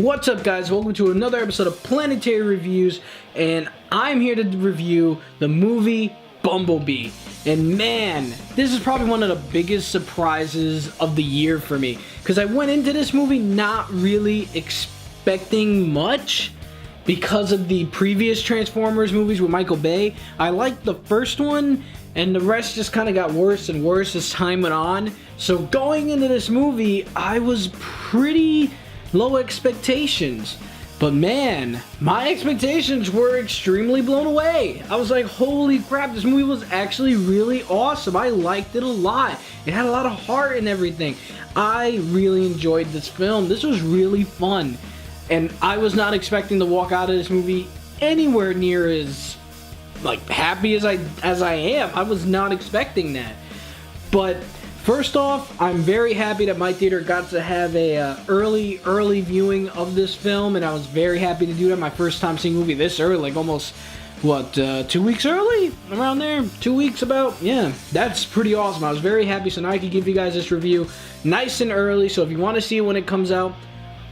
What's up, guys? Welcome to another episode of Planetary Reviews, and I'm here to review the movie Bumblebee. And man, this is probably one of the biggest surprises of the year for me, because I went into this movie not really expecting much because of the previous Transformers movies with Michael Bay. I liked the first one, and the rest just kind of got worse and worse as time went on. So going into this movie, I was pretty low expectations. But man, my expectations were extremely blown away. I was like, holy crap, this movie was actually really awesome. I liked it a lot. It had a lot of heart and everything. I really enjoyed this film. This was really fun. And I was not expecting to walk out of this movie anywhere near as happy as I am. I was not expecting that. But first off, I'm very happy that my theater got to have a early viewing of this film, and I was very happy to do that. My first time seeing a movie this early, like almost, 2 weeks early? Around there? 2 weeks about? Yeah, that's pretty awesome. I was very happy, so now I can give you guys this review nice and early, so if you want to see it when it comes out,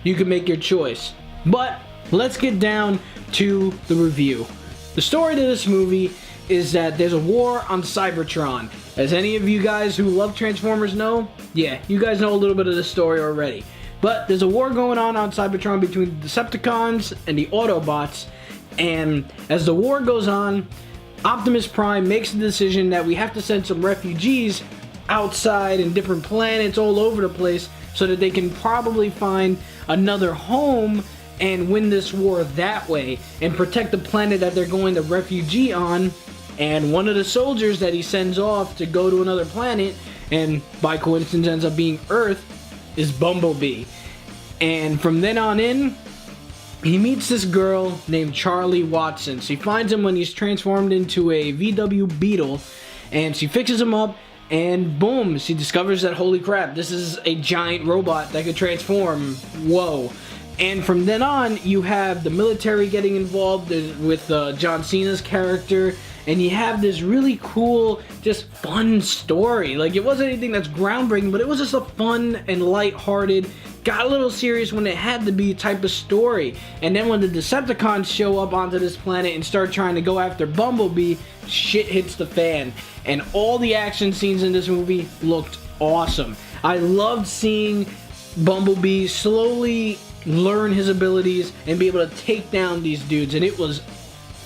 you can make your choice. But let's get down to the review. The story to this movie is that there's a war on Cybertron. As any of you guys who love Transformers know, yeah, you guys know a little bit of the story already. But there's a war going on Cybertron between the Decepticons and the Autobots, and as the war goes on, Optimus Prime makes the decision that we have to send some refugees outside in different planets all over the place so that they can probably find another home and win this war that way and protect the planet that they're going to refugee on. And one of the soldiers that he sends off to go to another planet, and by coincidence ends up being Earth, is Bumblebee. And from then on in, he meets this girl named Charlie Watson. She finds him when he's transformed into a VW Beetle, and she fixes him up, and boom, she discovers that, holy crap, this is a giant robot that could transform. Whoa. And from then on, you have the military getting involved with John Cena's character, and you have this really cool, just fun story. Like, it wasn't anything that's groundbreaking, but it was just a fun and lighthearted, got a little serious when it had to be type of story. And then when the Decepticons show up onto this planet and start trying to go after Bumblebee, shit hits the fan. And all the action scenes in this movie looked awesome. I loved seeing Bumblebee slowly learn his abilities and be able to take down these dudes, and it was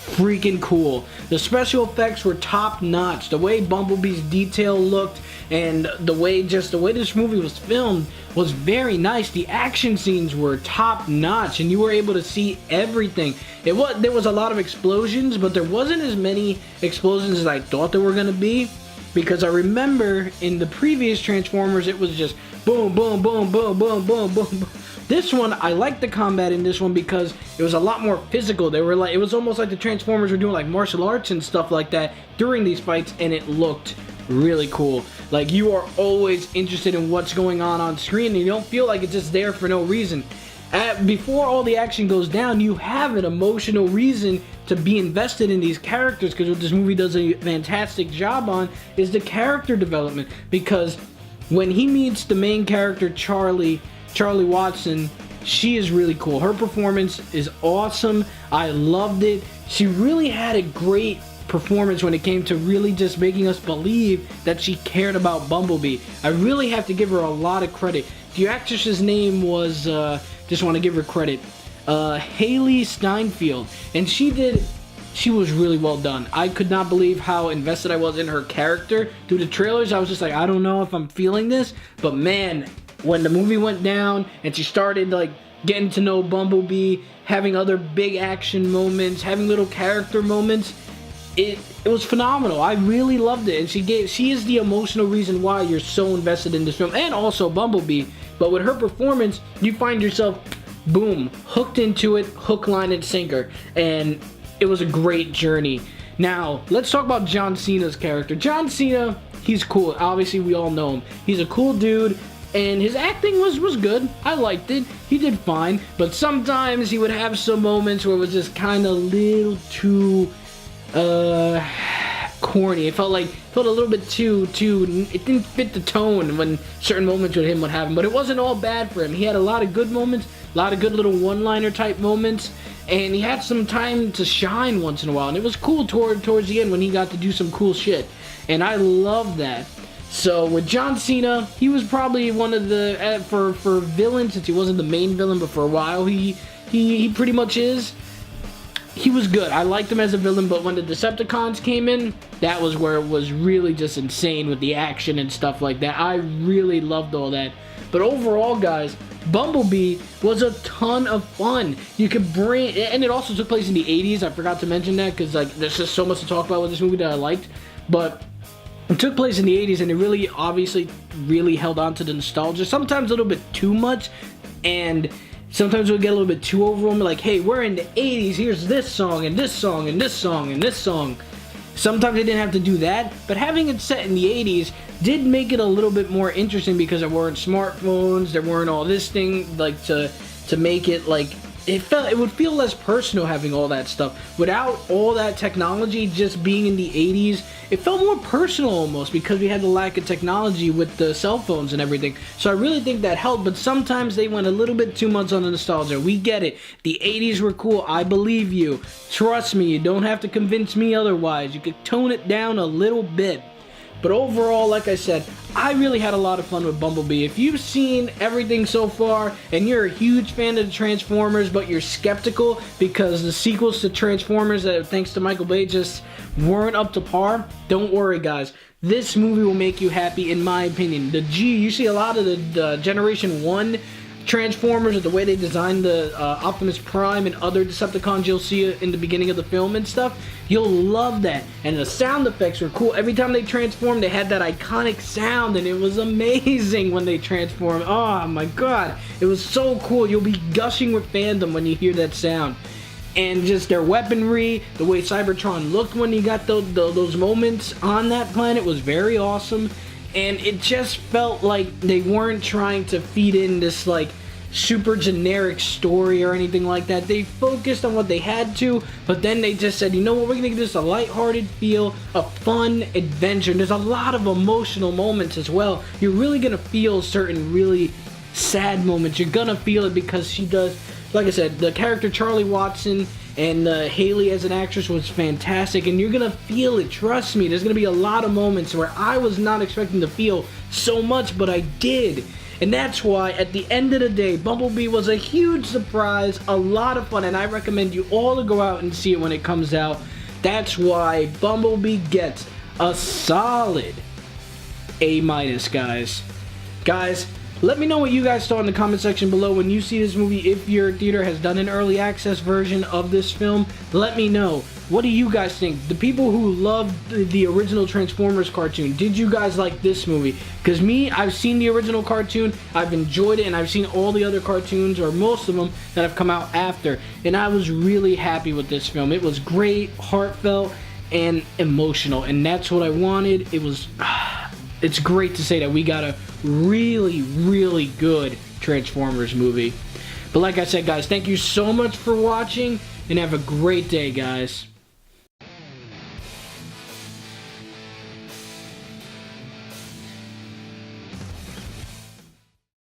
freaking cool. The special effects were top notch. The way Bumblebee's detail looked and the way this movie was filmed was very nice. The action scenes were top notch, and you were able to see everything. There was a lot of explosions, but there wasn't as many explosions as I thought there were going to be, because I remember in the previous Transformers it was just boom, boom, boom, boom, boom, boom, boom, boom. This one, I liked the combat in this one because it was a lot more physical. It was almost like the Transformers were doing like martial arts and stuff like that during these fights, and it looked really cool. Like, you are always interested in what's going on screen, and you don't feel like it's just there for no reason. Before all the action goes down, you have an emotional reason to be invested in these characters, because what this movie does a fantastic job on is the character development. Because when he meets the main character, Charlie Watson, she is really cool. Her performance is awesome. I loved it. She really had a great performance when it came to really just making us believe that she cared about Bumblebee. I really have to give her a lot of credit. The actress's name was, just want to give her credit, Haley Steinfeld, and she was really well done. I could not believe how invested I was in her character. Through the trailers, I was just like, I don't know if I'm feeling this, but man, when the movie went down and she started getting to know Bumblebee, having other big action moments, having little character moments, it was phenomenal. I really loved it, and she is the emotional reason why you're so invested in this film, and also Bumblebee. But with her performance, you find yourself, boom, hooked into it, hook, line, and sinker, and it was a great journey. Now, let's talk about John Cena's character. John Cena, he's cool. Obviously, we all know him. He's a cool dude, and his acting was good. I liked it. He did fine, but sometimes he would have some moments where it was just kind of a little too corny. It felt a little bit too it didn't fit the tone when certain moments with him would happen, but it wasn't all bad for him. He had a lot of good moments, A lot of good little one-liner type moments, and he had some time to shine once in a while, and it was cool towards the end when he got to do some cool shit, and I love that. So with John Cena, he was probably one of the for villains, since he wasn't the main villain, but for a while he pretty much is. He was good. I liked him as a villain, but when the Decepticons came in, that was where it was really just insane with the action and stuff like that. I really loved all that. But overall, guys, Bumblebee was a ton of fun. You could bring, and it also took place in the 80s. I forgot to mention that because like there's just so much to talk about with this movie that I liked. But it took place in the 80s, and it really, obviously, really held on to the nostalgia. Sometimes a little bit too much, and sometimes we'll get a little bit too overwhelming. Like, hey, we're in the 80s. Here's this song, and this song, and this song, and this song. Sometimes they didn't have to do that, but having it set in the 80s did make it a little bit more interesting because there weren't smartphones, there weren't all this thing, like, to make it, like, it would feel less personal having all that stuff. Without all that technology, just being in the 80s, it felt more personal almost because we had the lack of technology with the cell phones and everything. So I really think that helped, but sometimes they went a little bit too much on the nostalgia. We get it. The 80s were cool. I believe you. Trust me, you don't have to convince me otherwise. You could tone it down a little bit. But overall, like I said, I really had a lot of fun with Bumblebee. If you've seen everything so far and you're a huge fan of the Transformers, but you're skeptical because the sequels to Transformers, thanks to Michael Bay, just weren't up to par, don't worry, guys. This movie will make you happy, in my opinion. You see a lot of the Generation 1 Transformers, the way they designed the Optimus Prime and other Decepticons you'll see in the beginning of the film and stuff. You'll love that. And the sound effects were cool. Every time they transformed, they had that iconic sound, and it was amazing when they transformed. Oh my god, it was so cool. You'll be gushing with fandom when you hear that sound. And just their weaponry, the way Cybertron looked when he got those moments on that planet was very awesome. And it just felt like they weren't trying to feed in this like super generic story or anything like that. They focused on what they had to, but then they just said, you know what, we're gonna give this a lighthearted feel, a fun adventure. And there's a lot of emotional moments as well. You're really gonna feel certain really sad moments. You're gonna feel it because she does, like I said, the character Charlie Watson and Haley as an actress was fantastic, and you're gonna feel it, trust me. There's gonna be a lot of moments where I was not expecting to feel so much, but I did. And that's why, at the end of the day, Bumblebee was a huge surprise, a lot of fun, and I recommend you all to go out and see it when it comes out. That's why Bumblebee gets a solid A-, guys. Guys, let me know what you guys thought in the comment section below when you see this movie. If your theater has done an early access version of this film, let me know. What do you guys think? The people who loved the original Transformers cartoon, did you guys like this movie? Because me, I've seen the original cartoon, I've enjoyed it, and I've seen all the other cartoons, or most of them, that have come out after. And I was really happy with this film. It was great, heartfelt, and emotional. And that's what I wanted. It was... It's great to say that we got a really, really good Transformers movie. But like I said, guys, thank you so much for watching, and have a great day, guys.